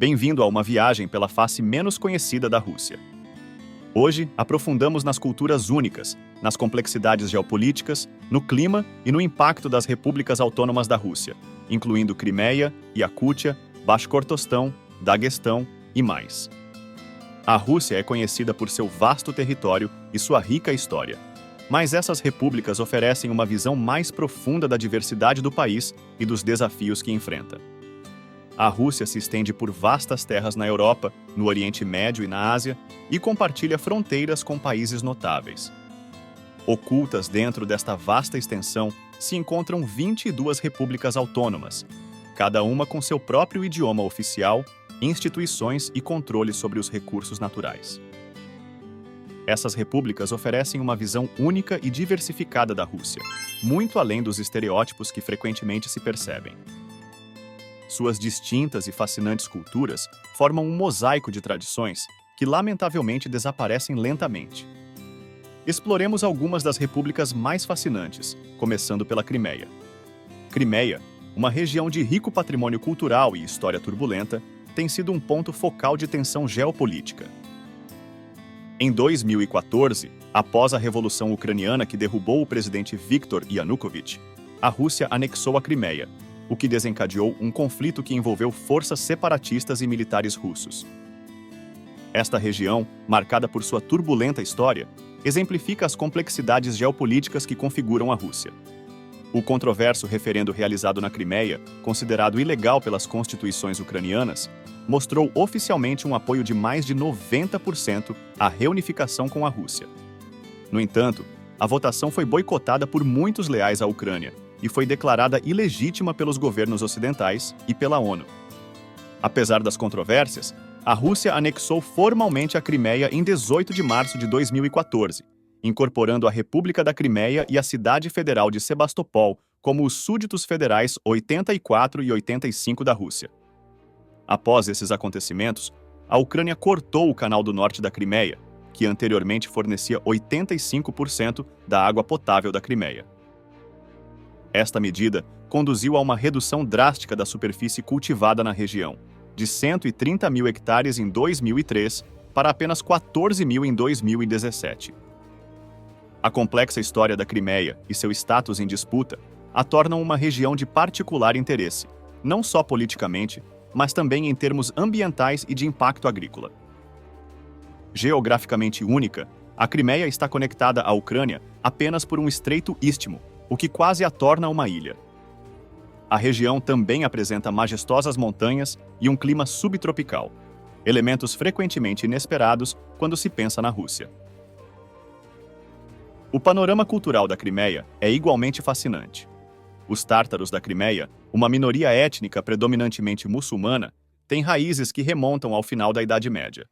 Bem-vindo a uma viagem pela face menos conhecida da Rússia. Hoje, aprofundamos nas culturas únicas, nas complexidades geopolíticas, no clima e no impacto das repúblicas autônomas da Rússia, incluindo Crimeia, Iacútia, Baixcortostão, Daguestão e mais. A Rússia é conhecida por seu vasto território e sua rica história. Mas essas repúblicas oferecem uma visão mais profunda da diversidade do país e dos desafios que enfrenta. A Rússia se estende por vastas terras na Europa, no Oriente Médio e na Ásia e compartilha fronteiras com países notáveis. Ocultas dentro desta vasta extensão se encontram 22 repúblicas autônomas, cada uma com seu próprio idioma oficial, instituições e controle sobre os recursos naturais. Essas repúblicas oferecem uma visão única e diversificada da Rússia, muito além dos estereótipos que frequentemente se percebem. Suas distintas e fascinantes culturas formam um mosaico de tradições que, lamentavelmente, desaparecem lentamente. Exploremos algumas das repúblicas mais fascinantes, começando pela Crimeia. Crimeia, uma região de rico patrimônio cultural e história turbulenta, tem sido um ponto focal de tensão geopolítica. Em 2014, após a Revolução Ucraniana que derrubou o presidente Viktor Yanukovych, a Rússia anexou a Crimeia, o que desencadeou um conflito que envolveu forças separatistas e militares russos. Esta região, marcada por sua turbulenta história, exemplifica as complexidades geopolíticas que configuram a Rússia. O controverso referendo realizado na Crimeia, considerado ilegal pelas constituições ucranianas, mostrou oficialmente um apoio de mais de 90% à reunificação com a Rússia. No entanto, a votação foi boicotada por muitos leais à Ucrânia e foi declarada ilegítima pelos governos ocidentais e pela ONU. Apesar das controvérsias, a Rússia anexou formalmente a Crimeia em 18 de março de 2014, incorporando a República da Crimeia e a cidade federal de Sebastopol como os súditos federais 84 e 85 da Rússia. Após esses acontecimentos, a Ucrânia cortou o canal do norte da Crimeia, que anteriormente fornecia 85% da água potável da Crimeia. Esta medida conduziu a uma redução drástica da superfície cultivada na região, de 130 mil hectares em 2003 para apenas 14 mil em 2017. A complexa história da Crimeia e seu status em disputa a tornam uma região de particular interesse, não só politicamente, mas também em termos ambientais e de impacto agrícola. Geograficamente única, a Crimeia está conectada à Ucrânia apenas por um estreito istmo, o que quase a torna uma ilha. A região também apresenta majestosas montanhas e um clima subtropical, elementos frequentemente inesperados quando se pensa na Rússia. O panorama cultural da Crimeia é igualmente fascinante. Os tártaros da Crimeia, uma minoria étnica predominantemente muçulmana, têm raízes que remontam ao final da Idade Média.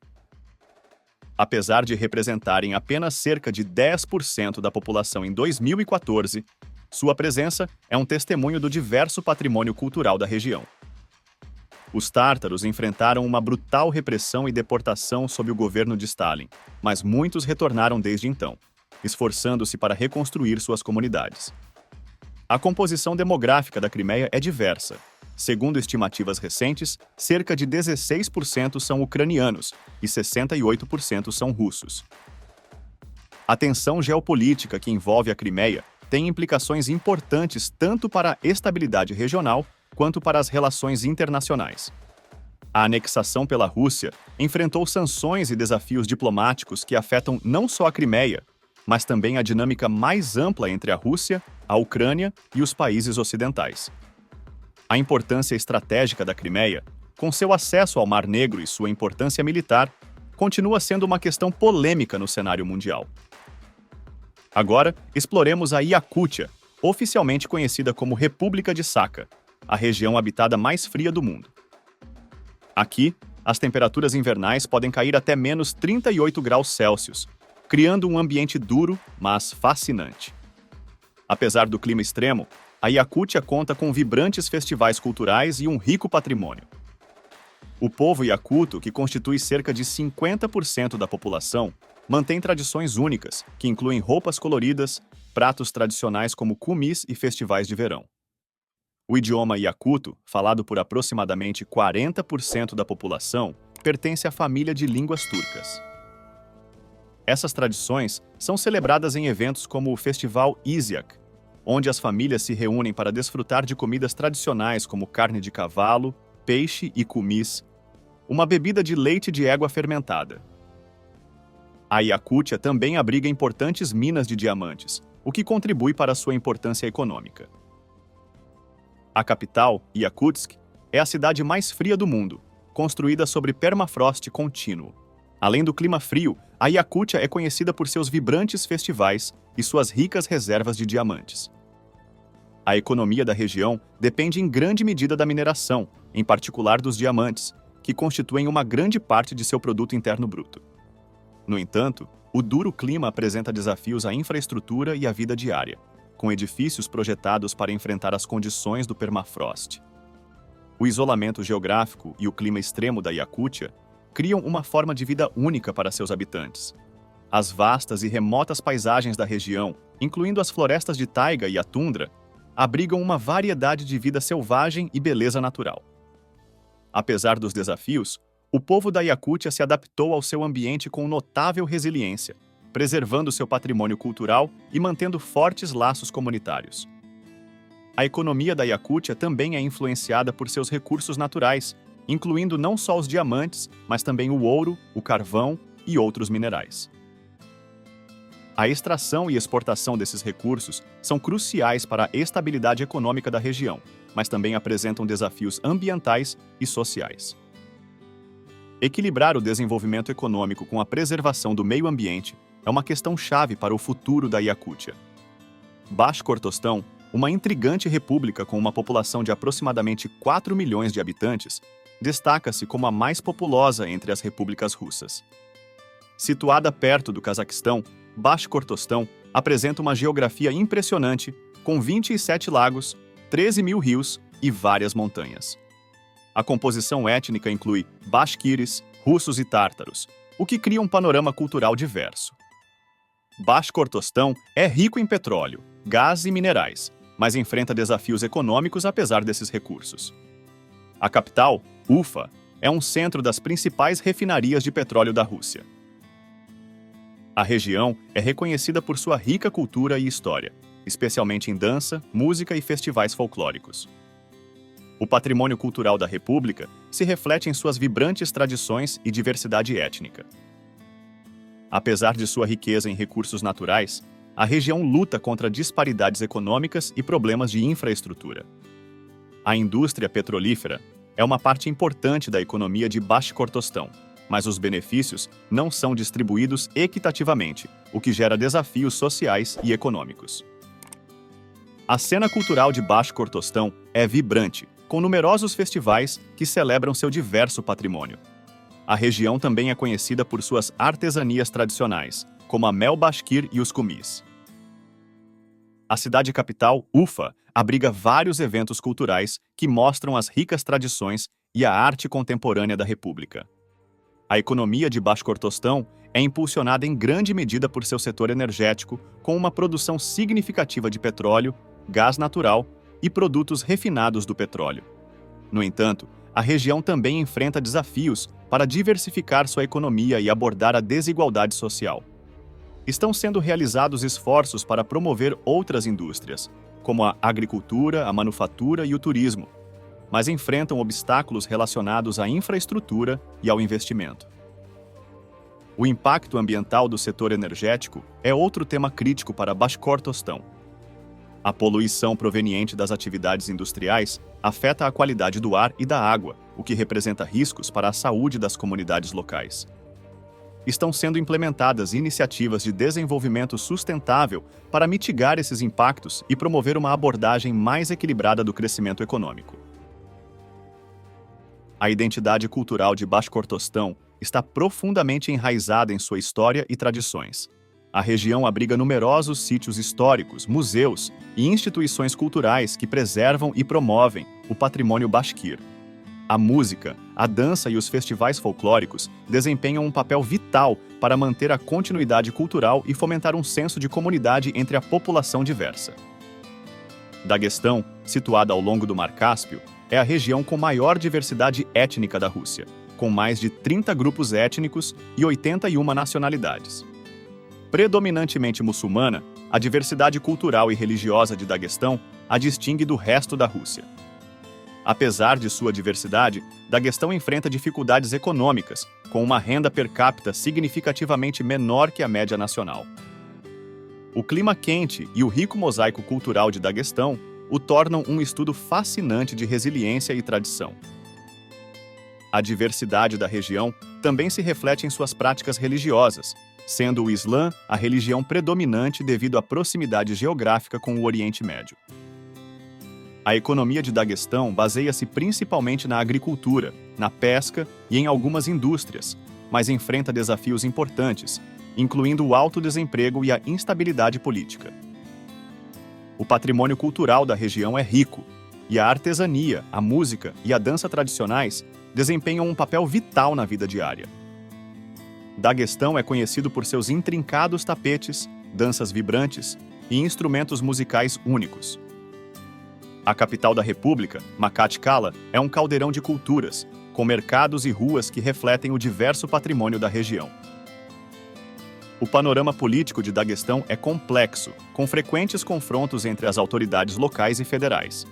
Apesar de representarem apenas cerca de 10% da população em 2014, sua presença é um testemunho do diverso patrimônio cultural da região. Os tártaros enfrentaram uma brutal repressão e deportação sob o governo de Stalin, mas muitos retornaram desde então, esforçando-se para reconstruir suas comunidades. A composição demográfica da Crimeia é diversa. Segundo estimativas recentes, cerca de 16% são ucranianos e 68% são russos. A tensão geopolítica que envolve a Crimeia tem implicações importantes tanto para a estabilidade regional quanto para as relações internacionais. A anexação pela Rússia enfrentou sanções e desafios diplomáticos que afetam não só a Crimeia, mas também a dinâmica mais ampla entre a Rússia, a Ucrânia e os países ocidentais. A importância estratégica da Crimeia, com seu acesso ao Mar Negro e sua importância militar, continua sendo uma questão polêmica no cenário mundial. Agora, exploremos a Iacútia, oficialmente conhecida como República de Sakha, a região habitada mais fria do mundo. Aqui, as temperaturas invernais podem cair até menos 38 graus Celsius, criando um ambiente duro, mas fascinante. Apesar do clima extremo, a Iacútia conta com vibrantes festivais culturais e um rico patrimônio. O povo iacuto, que constitui cerca de 50% da população, mantém tradições únicas, que incluem roupas coloridas, pratos tradicionais como kumis e festivais de verão. O idioma iacuto, falado por aproximadamente 40% da população, pertence à família de línguas turcas. Essas tradições são celebradas em eventos como o Festival Isyak, onde as famílias se reúnem para desfrutar de comidas tradicionais como carne de cavalo, peixe e kumis, uma bebida de leite de égua fermentada. A Iacútia também abriga importantes minas de diamantes, o que contribui para sua importância econômica. A capital, Yakutsk, é a cidade mais fria do mundo, construída sobre permafrost contínuo. Além do clima frio, a Iacútia é conhecida por seus vibrantes festivais e suas ricas reservas de diamantes. A economia da região depende em grande medida da mineração, em particular dos diamantes, que constituem uma grande parte de seu produto interno bruto. No entanto, o duro clima apresenta desafios à infraestrutura e à vida diária, com edifícios projetados para enfrentar as condições do permafrost. O isolamento geográfico e o clima extremo da Iacútia criam uma forma de vida única para seus habitantes. As vastas e remotas paisagens da região, incluindo as florestas de taiga e a tundra, abrigam uma variedade de vida selvagem e beleza natural. Apesar dos desafios, o povo da Iacútia se adaptou ao seu ambiente com notável resiliência, preservando seu patrimônio cultural e mantendo fortes laços comunitários. A economia da Iacútia também é influenciada por seus recursos naturais, incluindo não só os diamantes, mas também o ouro, o carvão e outros minerais. A extração e exportação desses recursos são cruciais para a estabilidade econômica da região, mas também apresentam desafios ambientais e sociais. Equilibrar o desenvolvimento econômico com a preservação do meio ambiente é uma questão chave para o futuro da Iacútia. Baixkortostão, uma intrigante república com uma população de aproximadamente 4 milhões de habitantes, destaca-se como a mais populosa entre as repúblicas russas. Situada perto do Cazaquistão, Baixkortostão apresenta uma geografia impressionante, com 27 lagos, 13 mil rios e várias montanhas. A composição étnica inclui baixquires, russos e tártaros, o que cria um panorama cultural diverso. Baixkortostão é rico em petróleo, gás e minerais, mas enfrenta desafios econômicos apesar desses recursos. A capital, Ufa, é um centro das principais refinarias de petróleo da Rússia. A região é reconhecida por sua rica cultura e história, especialmente em dança, música e festivais folclóricos. O patrimônio cultural da República se reflete em suas vibrantes tradições e diversidade étnica. Apesar de sua riqueza em recursos naturais, a região luta contra disparidades econômicas e problemas de infraestrutura. A indústria petrolífera é uma parte importante da economia de Baixkortostão, mas os benefícios não são distribuídos equitativamente, o que gera desafios sociais e econômicos. A cena cultural de Baixkortostão é vibrante, com numerosos festivais que celebram seu diverso patrimônio. A região também é conhecida por suas artesanias tradicionais, como a mel bashkir e os kumis. A cidade capital, Ufa, abriga vários eventos culturais que mostram as ricas tradições e a arte contemporânea da República. A economia de Baixkortostão é impulsionada em grande medida por seu setor energético, com uma produção significativa de petróleo, gás natural e produtos refinados do petróleo. No entanto, a região também enfrenta desafios para diversificar sua economia e abordar a desigualdade social. Estão sendo realizados esforços para promover outras indústrias, como a agricultura, a manufatura e o turismo, mas enfrentam obstáculos relacionados à infraestrutura e ao investimento. O impacto ambiental do setor energético é outro tema crítico para Baixkortostão. A poluição proveniente das atividades industriais afeta a qualidade do ar e da água, o que representa riscos para a saúde das comunidades locais. Estão sendo implementadas iniciativas de desenvolvimento sustentável para mitigar esses impactos e promover uma abordagem mais equilibrada do crescimento econômico. A identidade cultural de Baixkortostão está profundamente enraizada em sua história e tradições. A região abriga numerosos sítios históricos, museus e instituições culturais que preservam e promovem o patrimônio bashkir. A música, a dança e os festivais folclóricos desempenham um papel vital para manter a continuidade cultural e fomentar um senso de comunidade entre a população diversa. Daguestão, situada ao longo do Mar Cáspio, é a região com maior diversidade étnica da Rússia, com mais de 30 grupos étnicos e 81 nacionalidades. Predominantemente muçulmana, a diversidade cultural e religiosa de Daguestão a distingue do resto da Rússia. Apesar de sua diversidade, Daguestão enfrenta dificuldades econômicas, com uma renda per capita significativamente menor que a média nacional. O clima quente e o rico mosaico cultural de Daguestão o tornam um estudo fascinante de resiliência e tradição. A diversidade da região também se reflete em suas práticas religiosas, sendo o Islã a religião predominante devido à proximidade geográfica com o Oriente Médio. A economia de Daguestão baseia-se principalmente na agricultura, na pesca e em algumas indústrias, mas enfrenta desafios importantes, incluindo o alto desemprego e a instabilidade política. O patrimônio cultural da região é rico, e a artesania, a música e a dança tradicionais desempenham um papel vital na vida diária. Daguestão é conhecido por seus intrincados tapetes, danças vibrantes e instrumentos musicais únicos. A capital da República, Makhatchkala, é um caldeirão de culturas, com mercados e ruas que refletem o diverso patrimônio da região. O panorama político de Daguestão é complexo, com frequentes confrontos entre as autoridades locais e federais.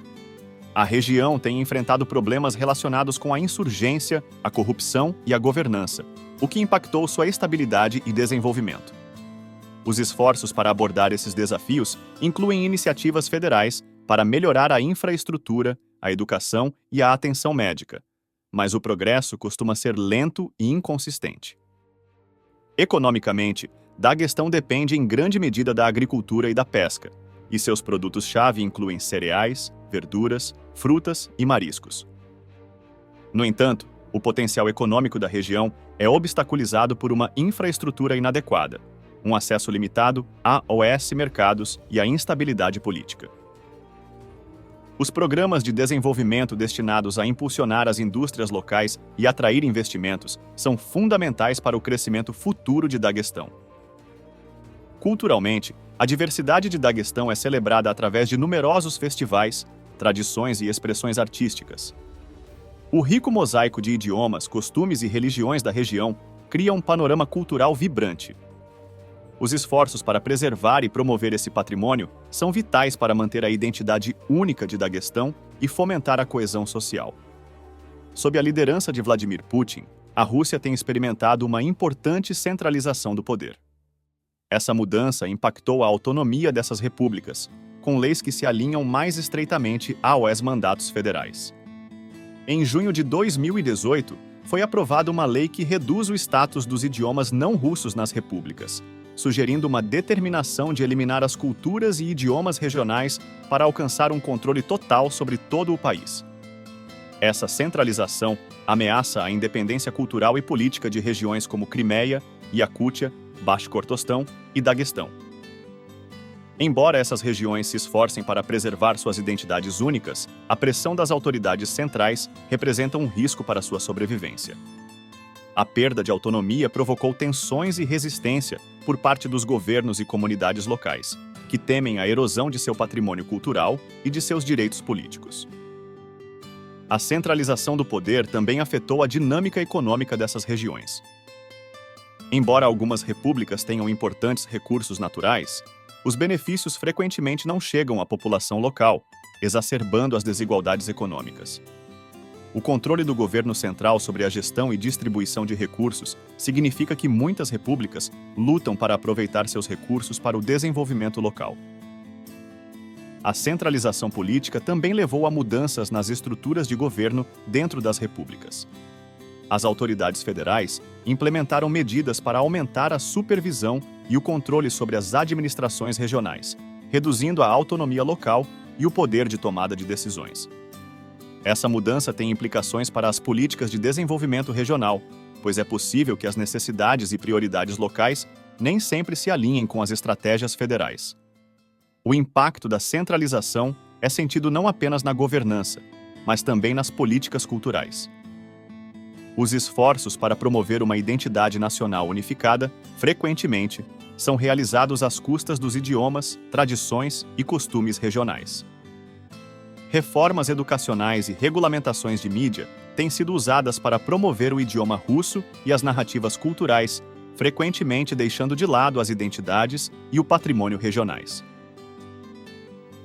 A região tem enfrentado problemas relacionados com a insurgência, a corrupção e a governança, o que impactou sua estabilidade e desenvolvimento. Os esforços para abordar esses desafios incluem iniciativas federais para melhorar a infraestrutura, a educação e a atenção médica, mas o progresso costuma ser lento e inconsistente. Economicamente, Daguestão depende em grande medida da agricultura e da pesca, e seus produtos-chave incluem cereais, verduras, frutas e mariscos. No entanto, o potencial econômico da região é obstaculizado por uma infraestrutura inadequada, um acesso limitado a mercados e a instabilidade política. Os programas de desenvolvimento destinados a impulsionar as indústrias locais e atrair investimentos são fundamentais para o crescimento futuro de Daguestão. Culturalmente, a diversidade de Daguestão é celebrada através de numerosos festivais, tradições e expressões artísticas. O rico mosaico de idiomas, costumes e religiões da região cria um panorama cultural vibrante. Os esforços para preservar e promover esse patrimônio são vitais para manter a identidade única de Daguestão e fomentar a coesão social. Sob a liderança de Vladimir Putin, a Rússia tem experimentado uma importante centralização do poder. Essa mudança impactou a autonomia dessas repúblicas, com leis que se alinham mais estreitamente aos mandatos federais. Em junho de 2018, foi aprovada uma lei que reduz o status dos idiomas não russos nas repúblicas, sugerindo uma determinação de eliminar as culturas e idiomas regionais para alcançar um controle total sobre todo o país. Essa centralização ameaça a independência cultural e política de regiões como Crimeia, Iacútia, Baixo-Cortostão e Daguestão. Embora essas regiões se esforcem para preservar suas identidades únicas, a pressão das autoridades centrais representa um risco para sua sobrevivência. A perda de autonomia provocou tensões e resistência por parte dos governos e comunidades locais, que temem a erosão de seu patrimônio cultural e de seus direitos políticos. A centralização do poder também afetou a dinâmica econômica dessas regiões. Embora algumas repúblicas tenham importantes recursos naturais, os benefícios frequentemente não chegam à população local, exacerbando as desigualdades econômicas. O controle do governo central sobre a gestão e distribuição de recursos significa que muitas repúblicas lutam para aproveitar seus recursos para o desenvolvimento local. A centralização política também levou a mudanças nas estruturas de governo dentro das repúblicas. As autoridades federais implementaram medidas para aumentar a supervisão e o controle sobre as administrações regionais, reduzindo a autonomia local e o poder de tomada de decisões. Essa mudança tem implicações para as políticas de desenvolvimento regional, pois é possível que as necessidades e prioridades locais nem sempre se alinhem com as estratégias federais. O impacto da centralização é sentido não apenas na governança, mas também nas políticas culturais. Os esforços para promover uma identidade nacional unificada, frequentemente, são realizados às custas dos idiomas, tradições e costumes regionais. reformas educacionais e regulamentações de mídia têm sido usadas para promover o idioma russo e as narrativas culturais, frequentemente deixando de lado as identidades e o patrimônio regionais.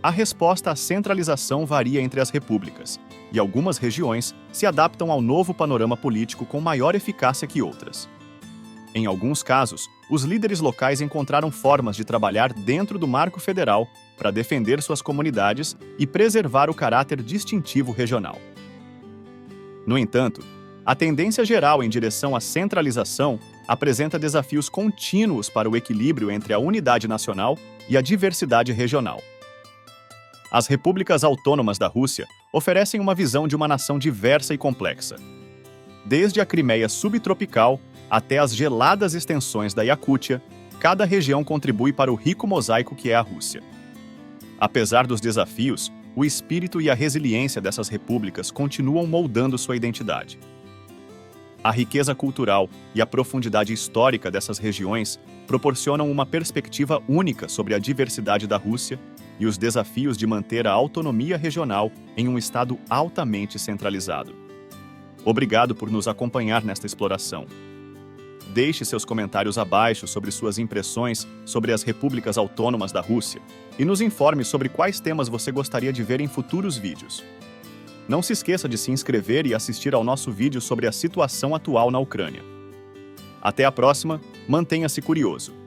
A resposta à centralização varia entre as repúblicas, e algumas regiões se adaptam ao novo panorama político com maior eficácia que outras. Em alguns casos, os líderes locais encontraram formas de trabalhar dentro do marco federal para defender suas comunidades e preservar o caráter distintivo regional. No entanto, a tendência geral em direção à centralização apresenta desafios contínuos para o equilíbrio entre a unidade nacional e a diversidade regional. As repúblicas autônomas da Rússia oferecem uma visão de uma nação diversa e complexa. Desde a Crimeia subtropical até as geladas extensões da Iacútia, cada região contribui para o rico mosaico que é a Rússia. Apesar dos desafios, o espírito e a resiliência dessas repúblicas continuam moldando sua identidade. A riqueza cultural e a profundidade histórica dessas regiões proporcionam uma perspectiva única sobre a diversidade da Rússia e os desafios de manter a autonomia regional em um estado altamente centralizado. Obrigado por nos acompanhar nesta exploração. Deixe seus comentários abaixo sobre suas impressões sobre as repúblicas autônomas da Rússia e nos informe sobre quais temas você gostaria de ver em futuros vídeos. Não se esqueça de se inscrever e assistir ao nosso vídeo sobre a situação atual na Ucrânia. Até a próxima, mantenha-se curioso.